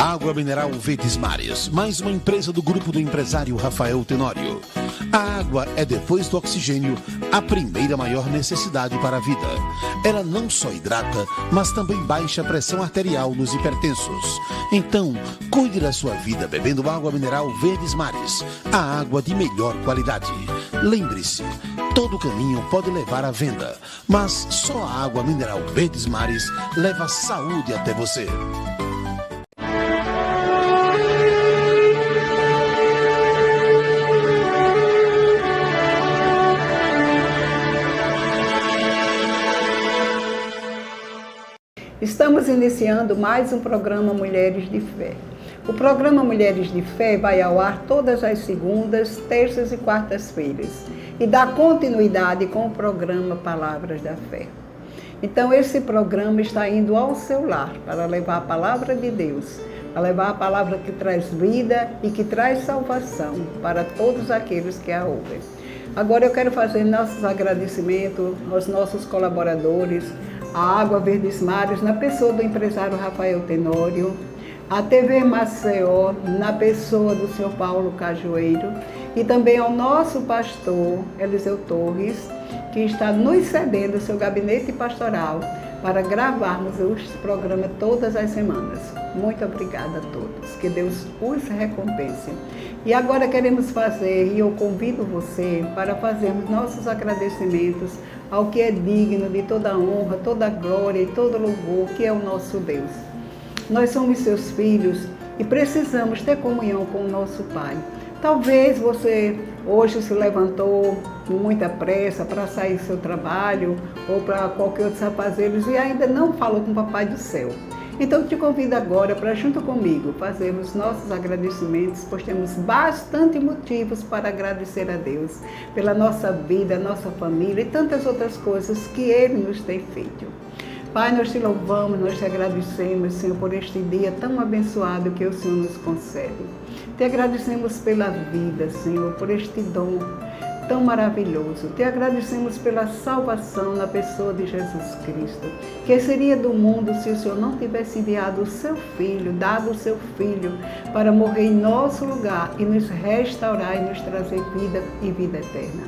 Água mineral Verdes Mares, mais uma empresa do grupo do empresário Rafael Tenório. A água é, depois do oxigênio, a primeira maior necessidade para a vida. Ela não só hidrata, mas também baixa a pressão arterial nos hipertensos. Então, cuide da sua vida bebendo água mineral Verdes Mares, a água de melhor qualidade. Lembre-se, todo caminho pode levar à venda, mas só a água mineral Verdes Mares leva saúde até você. Estamos iniciando mais um programa Mulheres de Fé. O programa Mulheres de Fé vai ao ar todas as segundas, terças e quartas-feiras e dá continuidade com o programa Palavras da Fé. Então esse programa está indo ao seu lar para levar a palavra de Deus, para levar a palavra que traz vida e que traz salvação para todos aqueles que a ouvem. Agora eu quero fazer nossos agradecimentos aos nossos colaboradores, a Água Verdes Mares, na pessoa do empresário Rafael Tenório, a TV Maceió, na pessoa do Sr. Paulo Cajueiro, e também ao nosso pastor Eliseu Torres, que está nos cedendo o seu gabinete pastoral para gravarmos este programa todas as semanas. Muito obrigada a todos, que Deus os recompense. E agora queremos fazer, e eu convido você para fazermos nossos agradecimentos ao que é digno de toda honra, toda glória e todo louvor, que é o nosso Deus. Nós somos seus filhos e precisamos ter comunhão com o nosso Pai. Talvez você hoje se levantou com muita pressa para sair do seu trabalho ou para qualquer outro afazeres e ainda não falou com o Papai do Céu. Então te convido agora para, junto comigo, fazermos nossos agradecimentos, pois temos bastante motivos para agradecer a Deus pela nossa vida, nossa família e tantas outras coisas que Ele nos tem feito. Pai, nós te louvamos, nós te agradecemos, Senhor, por este dia tão abençoado que o Senhor nos concede. Te agradecemos pela vida, Senhor, por este dom tão maravilhoso. Te agradecemos pela salvação na pessoa de Jesus Cristo. Que seria do mundo se o Senhor não tivesse enviado o seu Filho, dado o seu Filho para morrer em nosso lugar e nos restaurar e nos trazer vida e vida eterna.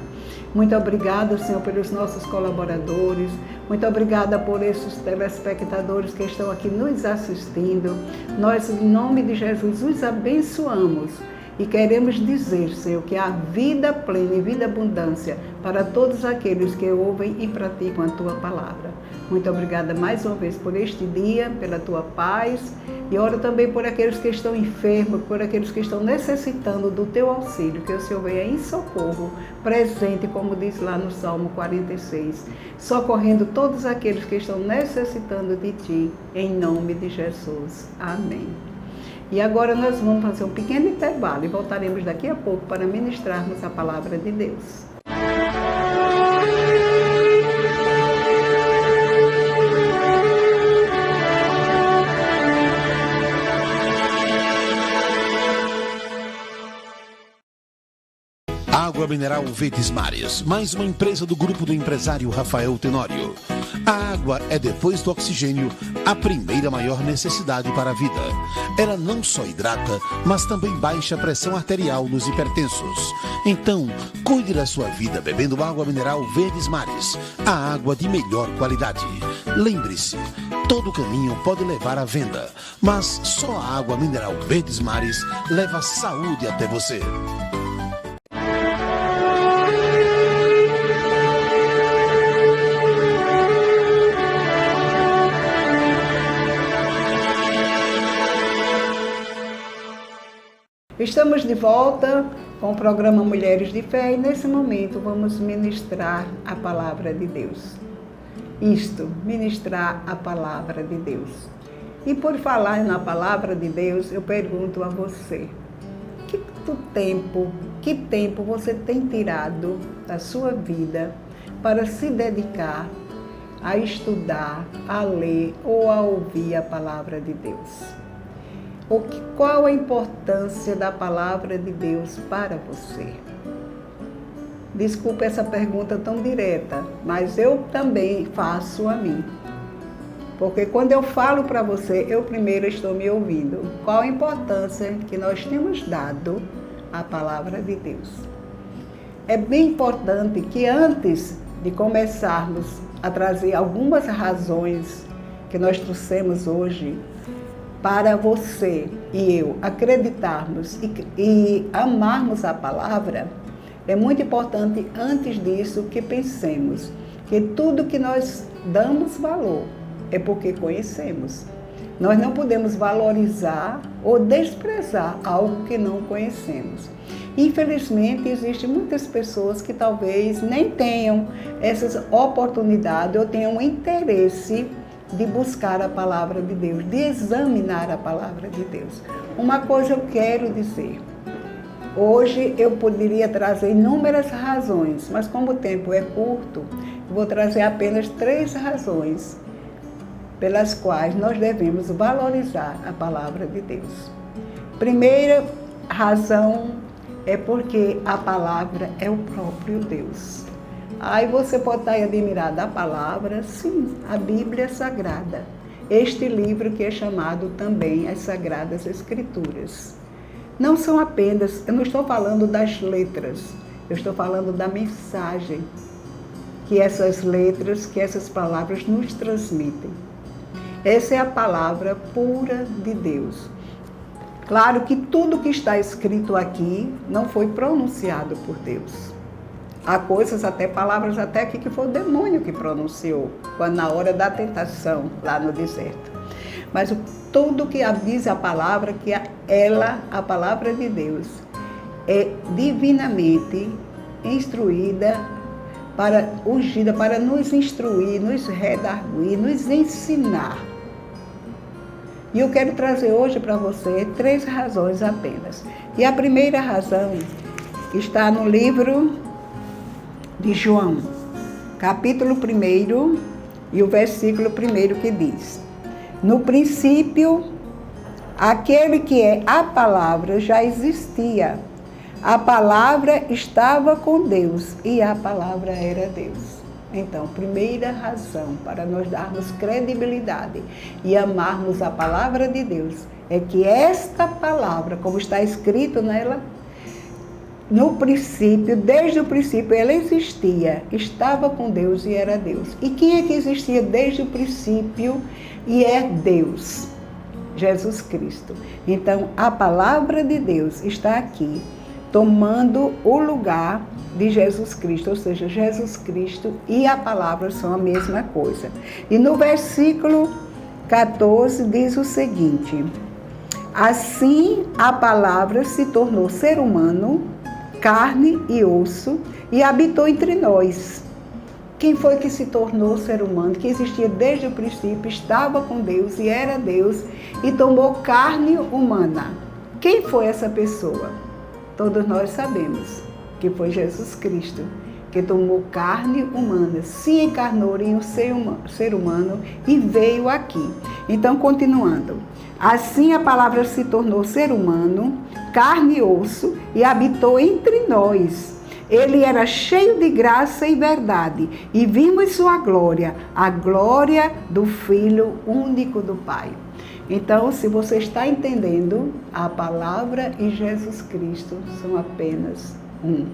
Muito obrigada, Senhor, pelos nossos colaboradores. Muito obrigada por esses telespectadores que estão aqui nos assistindo. Nós, em nome de Jesus, os abençoamos. E queremos dizer, Senhor, que há vida plena e vida abundância para todos aqueles que ouvem e praticam a Tua palavra. Muito obrigada mais uma vez por este dia, pela Tua paz. E oro também por aqueles que estão enfermos, por aqueles que estão necessitando do Teu auxílio, que o Senhor venha em socorro, presente, como diz lá no Salmo 46, socorrendo todos aqueles que estão necessitando de Ti, em nome de Jesus. Amém. E agora nós vamos fazer um pequeno intervalo e voltaremos daqui a pouco para ministrarmos a palavra de Deus. Água mineral Verdes Mares, mais uma empresa do grupo do empresário Rafael Tenório. A água é, depois do oxigênio, a primeira maior necessidade para a vida. Ela não só hidrata, mas também baixa a pressão arterial nos hipertensos. Então, cuide da sua vida bebendo água mineral Verdes Mares, a água de melhor qualidade. Lembre-se, todo caminho pode levar à venda, mas só a água mineral Verdes Mares leva saúde até você. Estamos de volta com o programa Mulheres de Fé e nesse momento vamos ministrar a palavra de Deus. Ministrar a palavra de Deus. E por falar na palavra de Deus, eu pergunto a você, que tempo você tem tirado da sua vida para se dedicar a estudar, a ler ou a ouvir a palavra de Deus? Qual a importância da palavra de Deus para você? Desculpe essa pergunta tão direta, mas eu também faço a mim. Porque quando eu falo para você, eu primeiro estou me ouvindo. Qual a importância que nós temos dado à palavra de Deus? É bem importante que antes de começarmos a trazer algumas razões que nós trouxemos hoje para você e eu acreditarmos e amarmos a palavra, é muito importante antes disso que pensemos que tudo que nós damos valor é porque conhecemos. Nós não podemos valorizar ou desprezar algo que não conhecemos. Infelizmente, existem muitas pessoas que talvez nem tenham essas oportunidades ou tenham interesse de buscar a palavra de Deus, de examinar a palavra de Deus. Uma coisa eu quero dizer. Hoje eu poderia trazer inúmeras razões, mas como o tempo é curto, eu vou trazer apenas 3 razões pelas quais nós devemos valorizar a palavra de Deus. Primeira razão é porque a palavra é o próprio Deus. Aí você pode estar admirado da palavra, sim, a Bíblia Sagrada. Este livro que é chamado também as Sagradas Escrituras. Não são apenas, eu não estou falando das letras, eu estou falando da mensagem que essas letras, que essas palavras nos transmitem. Essa é a palavra pura de Deus. Claro que tudo que está escrito aqui não foi pronunciado por Deus. Há coisas, até palavras até aqui que foi o demônio que pronunciou, quando na hora da tentação, lá no deserto. Mas tudo que diz a palavra, que ela, a palavra de Deus, é divinamente instruída, ungida para nos instruir, nos redarguir, nos ensinar. E eu quero trazer hoje para você 3 razões apenas. E a primeira razão está no livro de João, capítulo 1 e o versículo 1 que diz: no princípio, aquele que é a palavra já existia. A palavra estava com Deus e a palavra era Deus. Então, primeira razão para nós darmos credibilidade e amarmos a palavra de Deus é que esta palavra, como está escrito nela, no princípio, desde o princípio, ela existia, estava com Deus e era Deus. E quem é que existia desde o princípio e é Deus? Jesus Cristo. Então, a palavra de Deus está aqui, tomando o lugar de Jesus Cristo, ou seja, Jesus Cristo e a palavra são a mesma coisa. E no versículo 14 diz o seguinte: assim a palavra se tornou ser humano, carne e osso, e habitou entre nós. Quem foi que se tornou ser humano, que existia desde o princípio, estava com Deus e era Deus, e tomou carne humana? Quem foi essa pessoa? Todos nós sabemos que foi Jesus Cristo, que tomou carne humana, se encarnou em um ser humano e veio aqui. Então, continuando. Assim a palavra se tornou ser humano, carne e osso, e habitou entre nós. Ele era cheio de graça e verdade, e vimos sua glória, a glória do Filho único do Pai. Então, se você está entendendo, a palavra e Jesus Cristo são apenas um.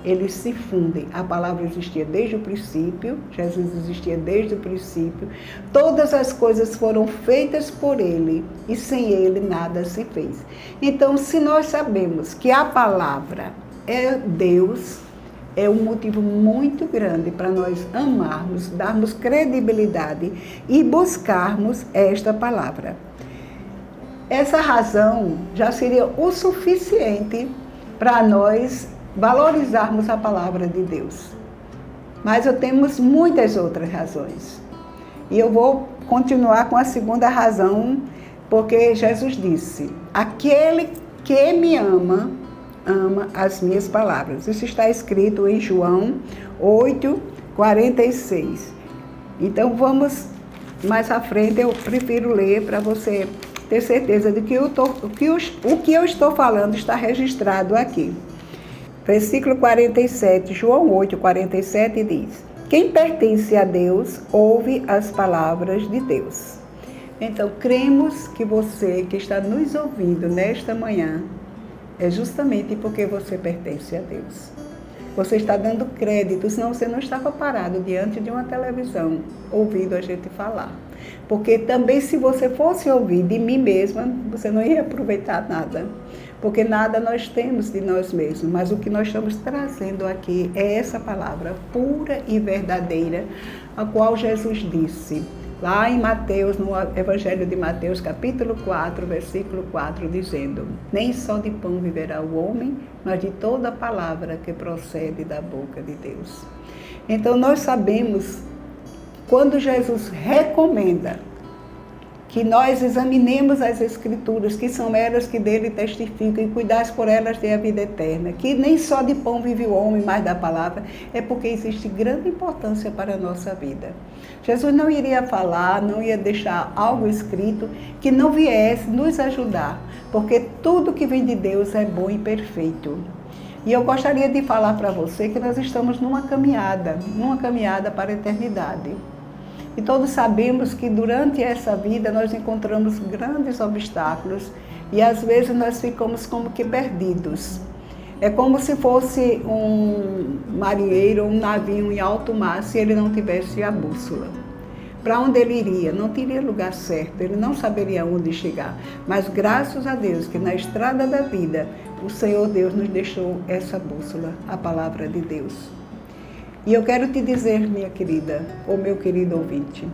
Eles se fundem. A palavra existia desde o princípio, Jesus existia desde o princípio. Todas as coisas foram feitas por Ele e sem Ele nada se fez. Então, se nós sabemos que a palavra é Deus, é um motivo muito grande para nós amarmos, darmos credibilidade e buscarmos esta palavra. Essa razão já seria o suficiente para nós valorizarmos a palavra de Deus. Mas temos muitas outras razões. E eu vou continuar com a segunda razão, porque Jesus disse: aquele que me ama, ama as minhas palavras. Isso está escrito em João 8:46. Então vamos mais à frente, eu prefiro ler para você ter certeza de que o que eu estou falando está registrado aqui. Versículo 47, João 8:47 diz: Quem pertence a Deus ouve as palavras de Deus. Então, cremos que você que está nos ouvindo nesta manhã é justamente porque você pertence a Deus. Você está dando crédito, senão você não estava parado diante de uma televisão, ouvindo a gente falar. Porque também se você fosse ouvir de mim mesma, você não ia aproveitar nada. Porque nada nós temos de nós mesmos, mas o que nós estamos trazendo aqui é essa palavra pura e verdadeira, a qual Jesus disse, lá em Mateus, no Evangelho de Mateus, capítulo 4, versículo 4, dizendo: nem só de pão viverá o homem, mas de toda a palavra que procede da boca de Deus. Então nós sabemos, quando Jesus recomenda que nós examinemos as Escrituras, que são elas que dele testificam, e cuidares por elas ter a vida eterna, que nem só de pão vive o homem, mas da palavra, é porque existe grande importância para a nossa vida. Jesus não iria falar, não ia deixar algo escrito que não viesse nos ajudar, porque tudo que vem de Deus é bom e perfeito. E eu gostaria de falar para você que nós estamos numa caminhada para a eternidade. E todos sabemos que durante essa vida nós encontramos grandes obstáculos e às vezes nós ficamos como que perdidos. É como se fosse um marinheiro, um navio em alto mar, se ele não tivesse a bússola. Para onde ele iria? Não teria lugar certo, ele não saberia onde chegar. Mas graças a Deus que na estrada da vida o Senhor Deus nos deixou essa bússola, a palavra de Deus. E eu quero te dizer, minha querida, ou meu querido ouvinte,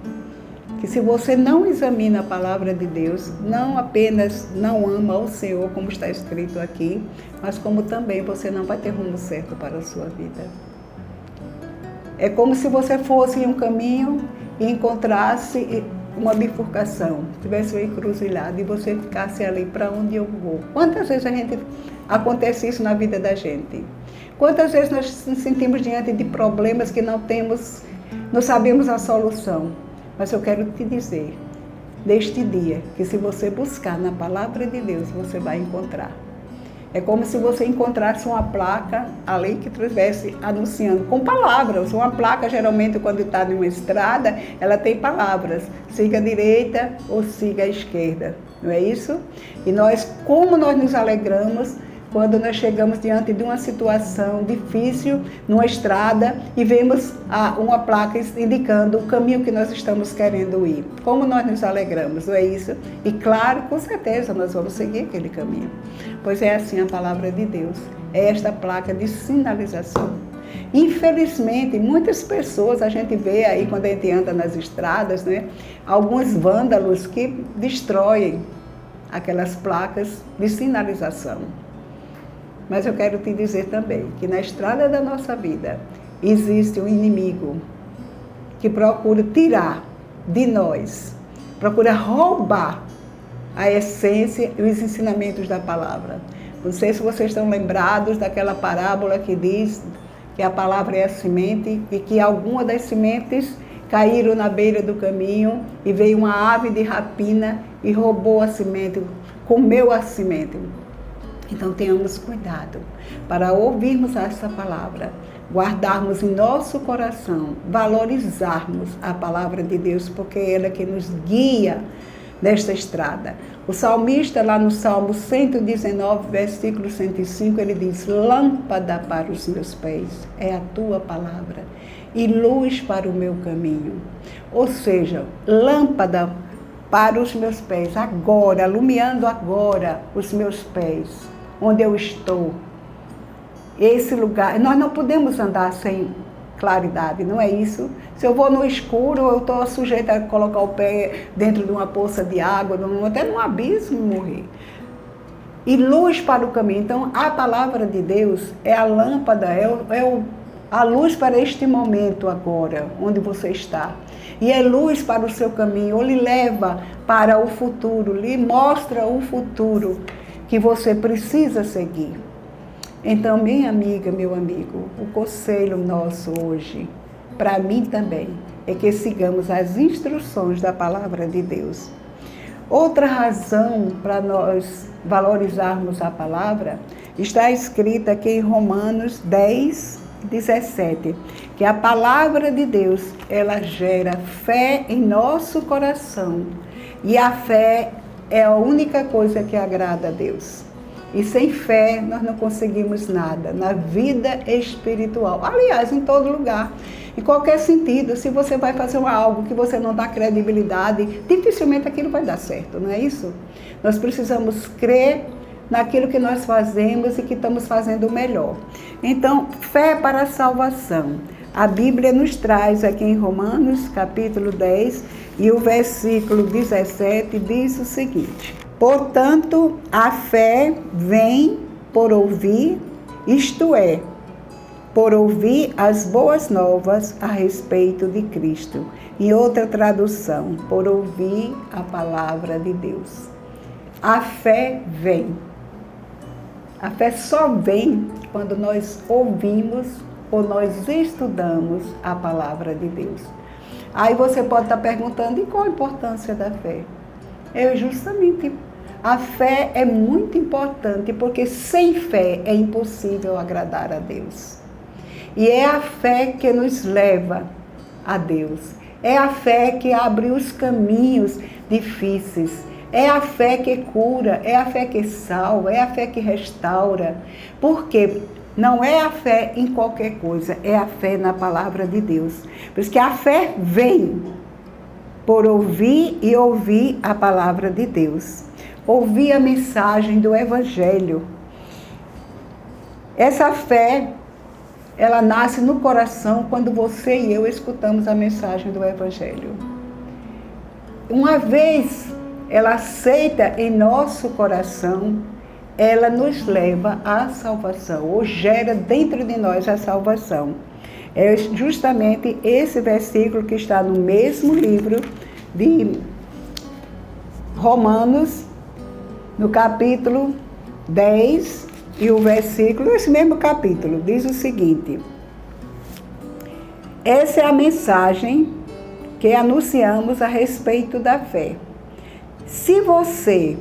que se você não examina a palavra de Deus, não apenas não ama o Senhor, como está escrito aqui, mas como também você não vai ter rumo certo para a sua vida. É como se você fosse em um caminho e encontrasse uma bifurcação, tivesse uma encruzilhada e você ficasse ali, para onde eu vou? Quantas vezes acontece isso na vida da gente? Quantas vezes nós nos sentimos diante de problemas que não sabemos a solução? Mas eu quero te dizer, neste dia, que se você buscar na palavra de Deus, você vai encontrar. É como se você encontrasse uma placa ali que estivesse anunciando com palavras. Uma placa, geralmente, quando está numa estrada, ela tem palavras. Siga à direita ou siga à esquerda. Não é isso? E como nós nos alegramos quando nós chegamos diante de uma situação difícil, numa estrada, e vemos uma placa indicando o caminho que nós estamos querendo ir. Como nós nos alegramos, não é isso? E claro, com certeza, nós vamos seguir aquele caminho. Pois é assim a palavra de Deus. É esta placa de sinalização. Infelizmente, muitas pessoas, a gente vê aí quando a gente anda nas estradas, né, alguns vândalos que destroem aquelas placas de sinalização. Mas eu quero te dizer também que na estrada da nossa vida existe um inimigo que procura tirar de nós, procura roubar a essência e os ensinamentos da palavra. Não sei se vocês estão lembrados daquela parábola que diz que a palavra é a semente e que alguma das sementes caíram na beira do caminho e veio uma ave de rapina e roubou a semente, comeu a semente. Então tenhamos cuidado para ouvirmos essa palavra, guardarmos em nosso coração, valorizarmos a palavra de Deus, porque é ela que nos guia nesta estrada. O salmista, lá no Salmo 119, versículo 105, ele diz: lâmpada para os meus pés é a tua palavra e luz para o meu caminho. Ou seja, lâmpada para os meus pés, agora, alumiando agora os meus pés, onde eu estou. Esse lugar, nós não podemos andar sem claridade, não é isso? Se eu vou no escuro, eu estou sujeita a colocar o pé dentro de uma poça de água, até num abismo morrer. E luz para o caminho. Então, a palavra de Deus é a lâmpada, a luz para este momento agora, onde você está. E é luz para o seu caminho, ou lhe leva para o futuro, lhe mostra o futuro que você precisa seguir. Então, minha amiga, meu amigo, o conselho nosso hoje, para mim também, é que sigamos as instruções da palavra de Deus. Outra razão para nós valorizarmos a palavra está escrita aqui em Romanos 10, 17, que a palavra de Deus, ela gera fé em nosso coração. E a fé é a única coisa que agrada a Deus. E sem fé nós não conseguimos nada na vida espiritual. Aliás, em todo lugar, em qualquer sentido. Se você vai fazer algo que você não dá credibilidade, dificilmente aquilo vai dar certo, não é isso? Nós precisamos crer naquilo que nós fazemos e que estamos fazendo o melhor. Então, fé para a salvação. A Bíblia nos traz aqui em Romanos, capítulo 10, e o versículo 17 diz o seguinte: portanto, a fé vem por ouvir, isto é, por ouvir as boas novas a respeito de Cristo. Em outra tradução, por ouvir a palavra de Deus. A fé vem. A fé só vem quando nós ouvimos ou nós estudamos a palavra de Deus. Aí você pode estar perguntando, e qual a importância da fé? Justamente, a fé é muito importante, porque sem fé é impossível agradar a Deus. E é a fé que nos leva a Deus. É a fé que abre os caminhos difíceis. É a fé que cura, é a fé que salva, é a fé que restaura. Porque não é a fé em qualquer coisa, é a fé na palavra de Deus. Por isso que a fé vem por ouvir e ouvir a palavra de Deus. Ouvir a mensagem do Evangelho. Essa fé, ela nasce no coração quando você e eu escutamos a mensagem do Evangelho. Uma vez ela aceita em nosso coração, ela nos leva à salvação, ou gera dentro de nós a salvação. É justamente esse versículo que está no mesmo livro de Romanos, no capítulo 10, e o versículo, esse mesmo capítulo, diz o seguinte: essa é a mensagem que anunciamos a respeito da fé. Se você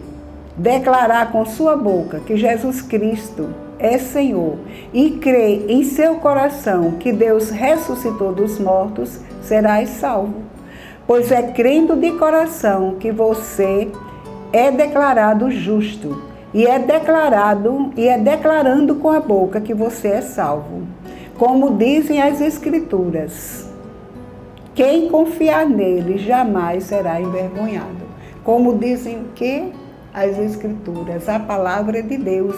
declarar com sua boca que Jesus Cristo é Senhor e crer em seu coração que Deus ressuscitou dos mortos, serás salvo. Pois é crendo de coração que você é declarado justo e é declarando com a boca que você é salvo. Como dizem as Escrituras, quem confiar nele jamais será envergonhado. Como dizem o quê? As Escrituras, a palavra de Deus.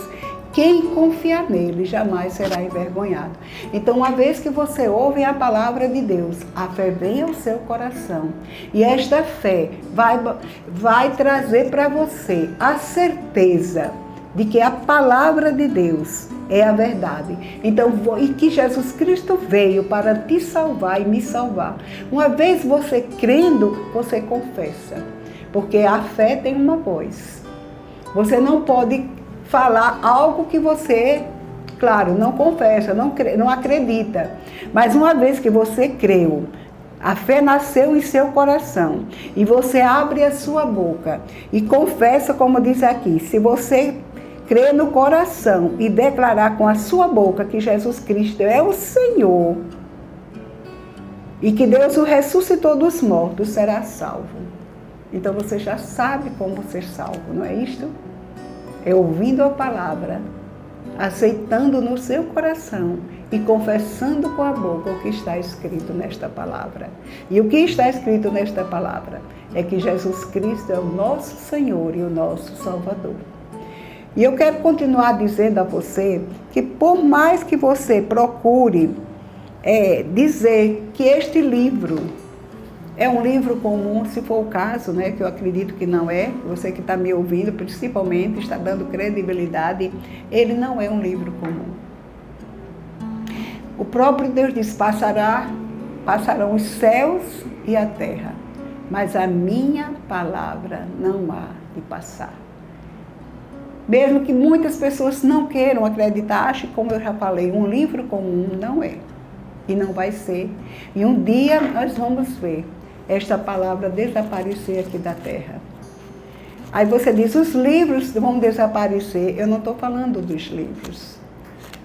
Quem confiar nele jamais será envergonhado. Então, uma vez que você ouve a palavra de Deus, a fé vem ao seu coração. E esta fé vai trazer para você a certeza de que a palavra de Deus é a verdade. Então, e que Jesus Cristo veio para te salvar e me salvar. Uma vez você crendo, você confessa. Porque a fé tem uma voz. Você não pode falar algo que você, claro, não confessa, não acredita. Mas uma vez que você creu, a fé nasceu em seu coração, e você abre a sua boca e confessa, como diz aqui, se você crer no coração e declarar com a sua boca que Jesus Cristo é o Senhor e que Deus o ressuscitou dos mortos, será salvo. Então você já sabe como ser salvo, não é isto? É ouvindo a palavra, aceitando no seu coração e confessando com a boca o que está escrito nesta palavra. E o que está escrito nesta palavra é que Jesus Cristo é o nosso Senhor e o nosso Salvador. E eu quero continuar dizendo a você que por mais que você procure dizer que este livro é um livro comum, se for o caso, né, que eu acredito que não é, você que está me ouvindo, principalmente, está dando credibilidade, ele não é um livro comum. O próprio Deus diz, passarão os céus e a terra, mas a minha palavra não há de passar. Mesmo que muitas pessoas não queiram acreditar, acho que, como eu já falei, um livro comum não é, e não vai ser. E um dia nós vamos ver esta palavra desaparecer aqui da terra. Aí você diz, os livros vão desaparecer. Eu não estou falando dos livros.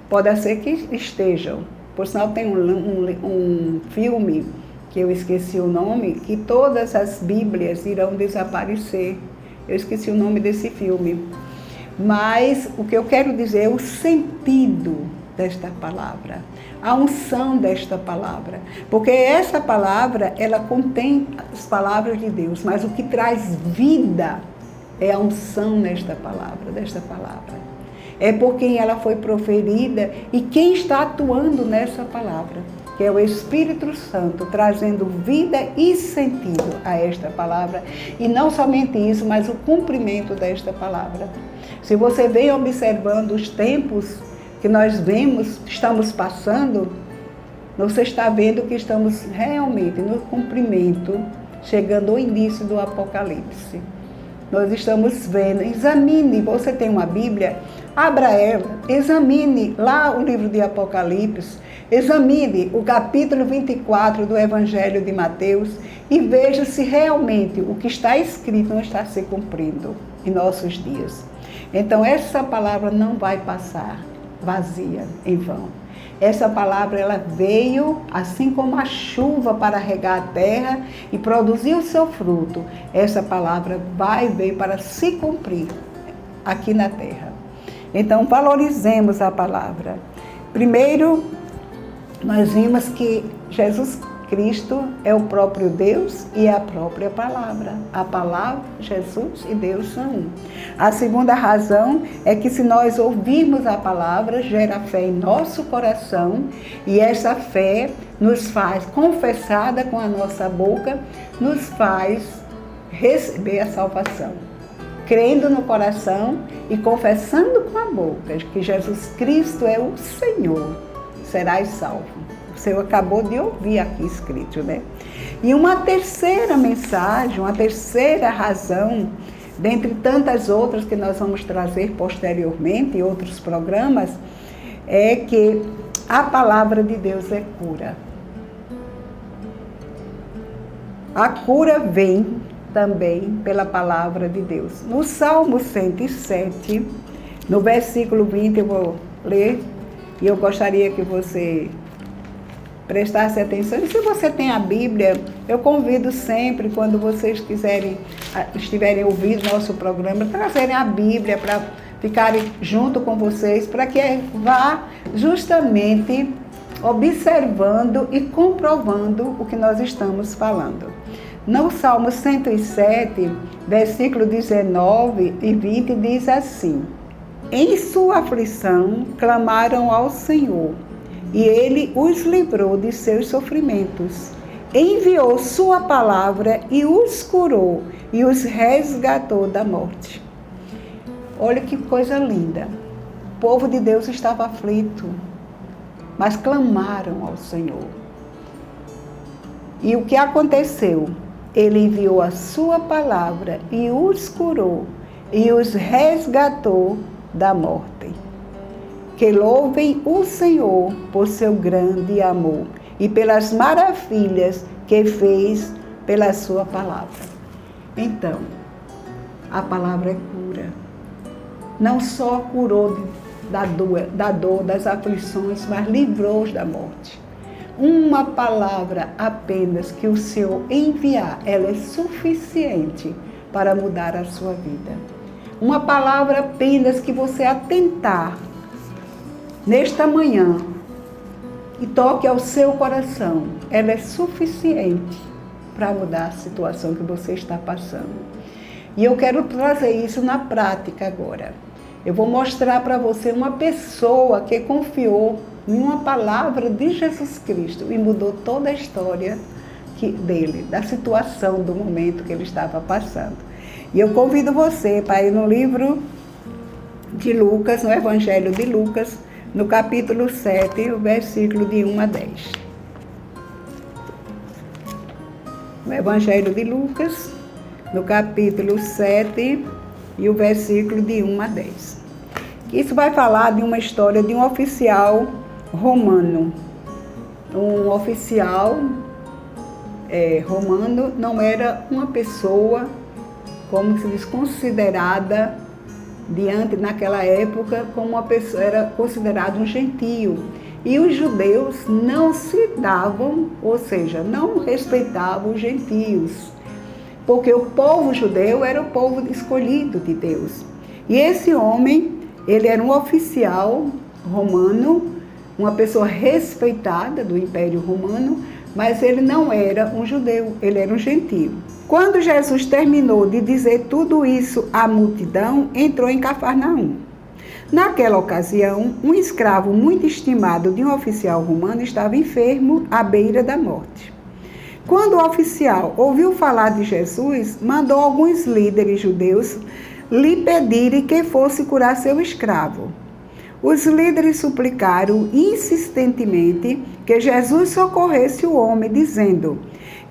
Pode ser que estejam, Por sinal, tem um filme, que eu esqueci o nome, que todas as Bíblias irão desaparecer. Eu esqueci o nome desse filme. Mas o que eu quero dizer é o sentido desta palavra, a unção desta palavra. Porque essa palavra, ela contém as palavras de Deus, mas o que traz vida é a unção desta palavra. É por quem ela foi proferida e quem está atuando nessa palavra, que é o Espírito Santo, trazendo vida e sentido a esta palavra. E não somente isso, mas o cumprimento desta palavra. Se você vem observando os tempos que nós estamos passando, você está vendo que estamos realmente no cumprimento, chegando ao início do Apocalipse. Nós estamos vendo, examine, você tem uma Bíblia, abra ela, examine lá o livro de Apocalipse, examine o capítulo 24 do Evangelho de Mateus e veja se realmente o que está escrito não está se cumprindo em nossos dias. Então essa palavra não vai passar vazia, em vão. Essa palavra, ela veio assim como a chuva para regar a terra e produzir o seu fruto. Essa palavra veio para se cumprir aqui na terra. Então, valorizemos a palavra. Primeiro, nós vimos que Jesus Cristo é o próprio Deus e é a própria palavra. A palavra, Jesus e Deus são um. A segunda razão é que se nós ouvirmos a palavra, gera fé em nosso coração e essa fé nos faz, confessada com a nossa boca, nos faz receber a salvação. Crendo no coração e confessando com a boca que Jesus Cristo é o Senhor, serás salvo. O Senhor acabou de ouvir aqui escrito, né? E uma terceira mensagem, uma terceira razão, dentre tantas outras que nós vamos trazer posteriormente em outros programas, é que a palavra de Deus é cura. A cura vem também pela palavra de Deus. No Salmo 107, no versículo 20, eu vou ler, e eu gostaria que você prestasse atenção. E se você tem a Bíblia, eu convido sempre, quando vocês estiverem ouvindo nosso programa, trazerem a Bíblia para ficarem junto com vocês, para que vá justamente observando e comprovando o que nós estamos falando. No Salmo 107, versículo 19 e 20, diz assim: em sua aflição clamaram ao Senhor, e Ele os livrou de seus sofrimentos. Enviou sua palavra e os curou, e os resgatou da morte. Olha que coisa linda. O povo de Deus estava aflito, mas clamaram ao Senhor. E o que aconteceu? Ele enviou a sua palavra e os curou, e os resgatou da morte. Que louvem o Senhor por seu grande amor e pelas maravilhas que fez pela sua palavra. Então, a palavra é cura. Não só curou da dor, das aflições, mas livrou-os da morte. Uma palavra apenas que o Senhor enviar, ela é suficiente para mudar a sua vida. Uma palavra apenas que você atentar nesta manhã e toque ao seu coração, ela é suficiente para mudar a situação que você está passando. E eu quero trazer isso na prática agora. Eu vou mostrar para você uma pessoa que confiou em uma palavra de Jesus Cristo e mudou toda a história dele, da situação, do momento que ele estava passando. E eu convido você para ir no livro de Lucas, no Evangelho de Lucas, no capítulo 7, o versículo de 1 a 10. No Evangelho de Lucas, no capítulo 7, e o versículo de 1 a 10. Isso vai falar de uma história de um oficial romano. Um oficial romano não era uma pessoa, como se diz, considerada naquela época, como uma pessoa, era considerado um gentio. E os judeus não se davam, ou seja, não respeitavam os gentios, porque o povo judeu era o povo escolhido de Deus. E esse homem, ele era um oficial romano, uma pessoa respeitada do Império Romano, mas ele não era um judeu, ele era um gentio. Quando Jesus terminou de dizer tudo isso à multidão, entrou em Cafarnaum. Naquela ocasião, um escravo muito estimado de um oficial romano estava enfermo à beira da morte. Quando o oficial ouviu falar de Jesus, mandou alguns líderes judeus lhe pedirem que fosse curar seu escravo. Os líderes suplicaram insistentemente que Jesus socorresse o homem, dizendo: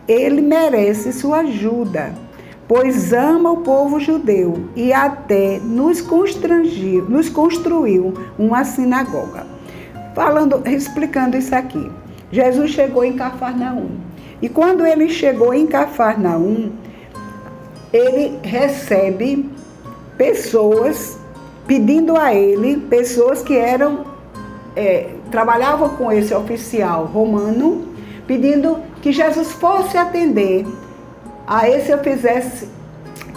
ele merece sua ajuda, pois ama o povo judeu e até nos construiu uma sinagoga. Explicando isso aqui, Jesus chegou em Cafarnaum. E quando ele chegou em Cafarnaum, ele recebe pessoas pedindo a ele, pessoas que trabalhavam com esse oficial romano, pedindo que Jesus fosse atender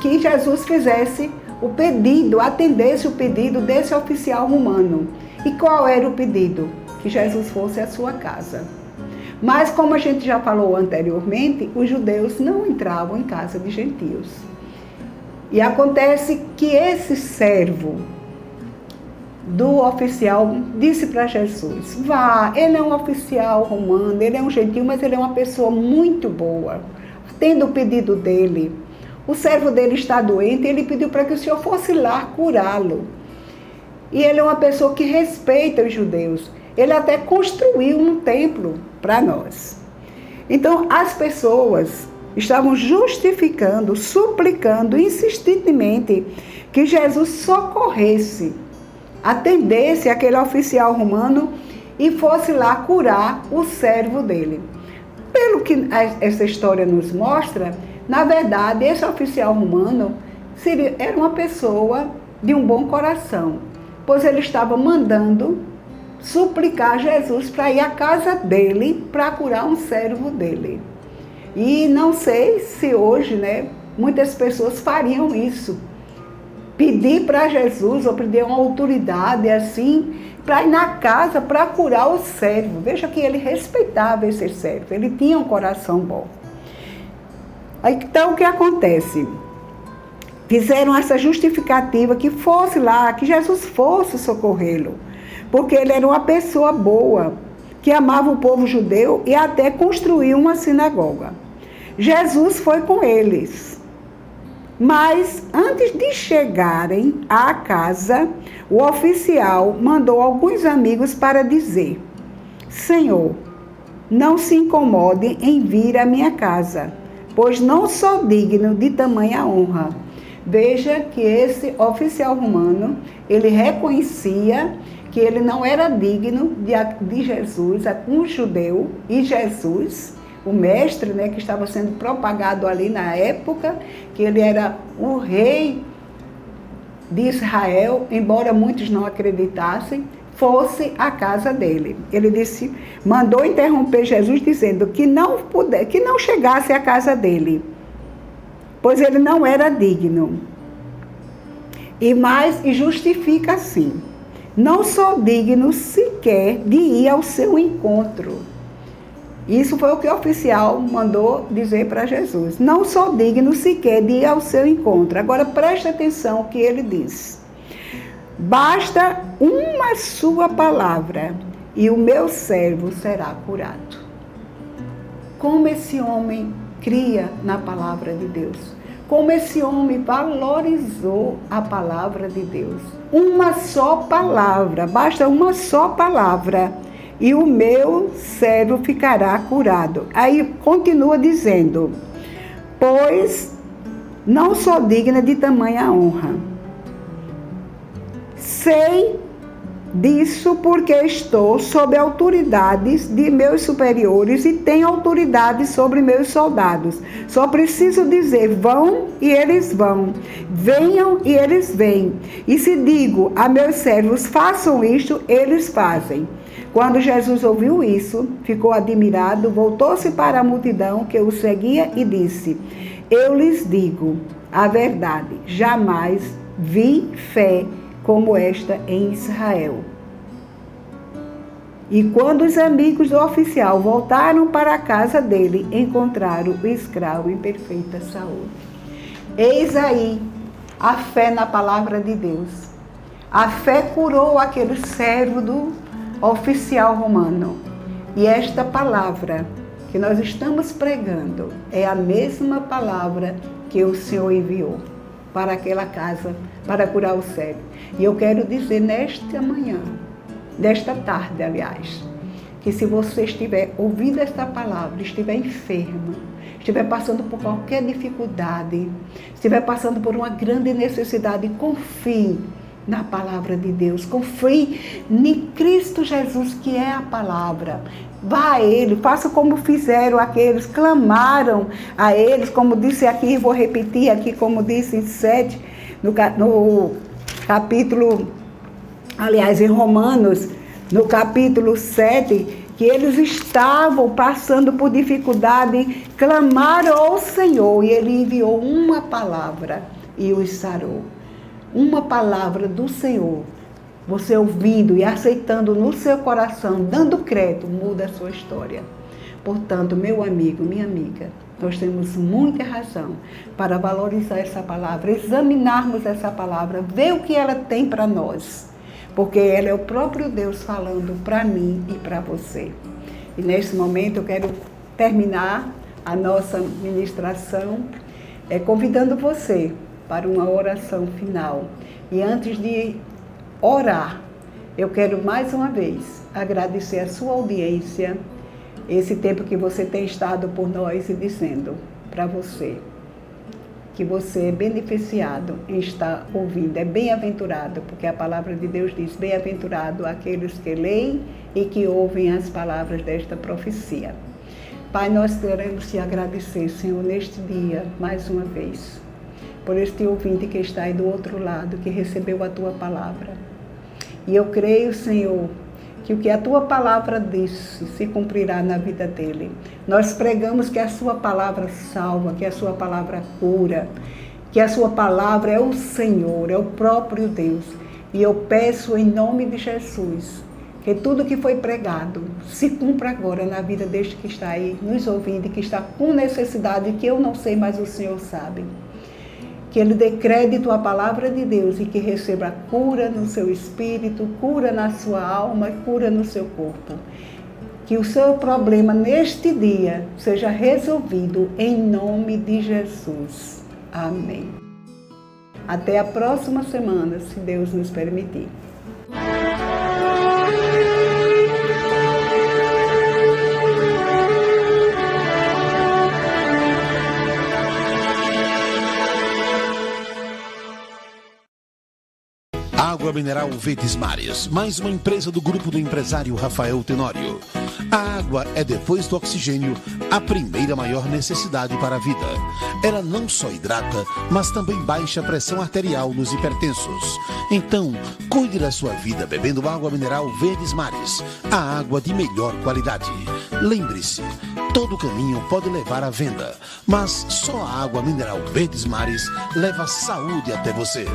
que Jesus fizesse o pedido, atendesse o pedido desse oficial romano. E qual era o pedido? Que Jesus fosse à sua casa. Mas, como a gente já falou anteriormente, os judeus não entravam em casa de gentios. E acontece que esse servo do oficial disse para Jesus: vá, ele é um oficial romano, ele é um gentio, mas ele é uma pessoa muito boa. Atenda o pedido dele. O servo dele está doente e ele pediu para que o senhor fosse lá curá-lo. E ele é uma pessoa que respeita os judeus. Ele até construiu um templo para nós. Então, as pessoas estavam justificando, suplicando insistentemente que Jesus socorresse, atendesse aquele oficial romano e fosse lá curar o servo dele. Pelo que essa história nos mostra, na verdade, esse oficial romano era uma pessoa de um bom coração, pois ele estava mandando suplicar Jesus para ir à casa dele para curar um servo dele. E não sei se hoje, muitas pessoas fariam isso. Pedir para Jesus, ou pedir uma autoridade assim, para ir na casa para curar o servo. Veja que ele respeitava esse servo, ele tinha um coração bom. Então, o que acontece? Fizeram essa justificativa que fosse lá, que Jesus fosse socorrê-lo, porque ele era uma pessoa boa, que amava o povo judeu e até construiu uma sinagoga. Jesus foi com eles. Mas, antes de chegarem à casa, o oficial mandou alguns amigos para dizer: Senhor, não se incomode em vir à minha casa, pois não sou digno de tamanha honra. Veja que esse oficial romano, ele reconhecia que ele não era digno de Jesus, um judeu, e Jesus, o mestre, que estava sendo propagado ali na época, que ele era o rei de Israel, embora muitos não acreditassem, fosse à casa dele. Ele mandou interromper Jesus, dizendo que não chegasse à casa dele, pois ele não era digno. E justifica assim: não sou digno sequer de ir ao seu encontro. Isso foi o que o oficial mandou dizer para Jesus. Não sou digno sequer de ir ao seu encontro. Agora preste atenção ao que ele diz. Basta uma sua palavra e o meu servo será curado. Como esse homem cria na palavra de Deus. Como esse homem valorizou a palavra de Deus. Uma só palavra, basta uma só palavra, e o meu servo ficará curado. Aí continua dizendo: pois não sou digna de tamanha honra. Sei disso porque estou sob autoridades de meus superiores e tenho autoridade sobre meus soldados. Só preciso dizer: vão e eles vão, venham e eles vêm. E se digo a meus servos: façam isto, eles fazem. Quando Jesus ouviu isso, ficou admirado, voltou-se para a multidão que o seguia e disse: Eu lhes digo a verdade, jamais vi fé como esta em Israel. E quando os amigos do oficial voltaram para a casa dele, encontraram o escravo em perfeita saúde. Eis aí a fé na palavra de Deus. A fé curou aquele servo do oficial romano. E esta palavra que nós estamos pregando é a mesma palavra que o Senhor enviou para aquela casa, para curar o cego. E eu quero dizer nesta manhã, desta tarde, aliás, que se você estiver ouvindo esta palavra, estiver enferma, estiver passando por qualquer dificuldade, estiver passando por uma grande necessidade, confie na palavra de Deus, confie em Cristo Jesus, que é a palavra. Vá a Ele, faça como fizeram aqueles, clamaram a eles, como disse aqui, vou repetir aqui, como disse em 7, no capítulo, aliás, em Romanos, no capítulo 7, que eles estavam passando por dificuldade, clamaram ao Senhor e Ele enviou uma palavra e os sarou. Uma palavra do Senhor, você ouvindo e aceitando no seu coração, dando crédito, muda a sua história. Portanto, meu amigo, minha amiga, nós temos muita razão para valorizar essa palavra, examinarmos essa palavra, ver o que ela tem para nós, porque ela é o próprio Deus falando para mim e para você. E nesse momento eu quero terminar a nossa ministração convidando você para uma oração final. E antes de orar, eu quero mais uma vez agradecer a sua audiência, esse tempo que você tem estado por nós e dizendo para você que você é beneficiado em estar ouvindo, é bem-aventurado, porque a palavra de Deus diz: bem-aventurado aqueles que leem e que ouvem as palavras desta profecia. Pai, nós queremos te agradecer, Senhor, neste dia, mais uma vez, por este ouvinte que está aí do outro lado, que recebeu a tua palavra. E eu creio, Senhor, que o que a tua palavra disse se cumprirá na vida dele. Nós pregamos que a sua palavra salva, que a sua palavra cura, que a sua palavra é o Senhor, é o próprio Deus. E eu peço em nome de Jesus, que tudo que foi pregado se cumpra agora na vida deste que está aí nos ouvindo e que está com necessidade, que eu não sei, mas o Senhor sabe. Que ele dê crédito à palavra de Deus e que receba cura no seu espírito, cura na sua alma e cura no seu corpo. Que o seu problema neste dia seja resolvido em nome de Jesus. Amém. Até a próxima semana, se Deus nos permitir. Água mineral Verdes Mares, mais uma empresa do grupo do empresário Rafael Tenório. A água é, depois do oxigênio, a primeira maior necessidade para a vida. Ela não só hidrata, mas também baixa a pressão arterial nos hipertensos. Então, cuide da sua vida bebendo água mineral Verdes Mares, a água de melhor qualidade. Lembre-se, todo caminho pode levar à venda, mas só a água mineral Verdes Mares leva saúde até você.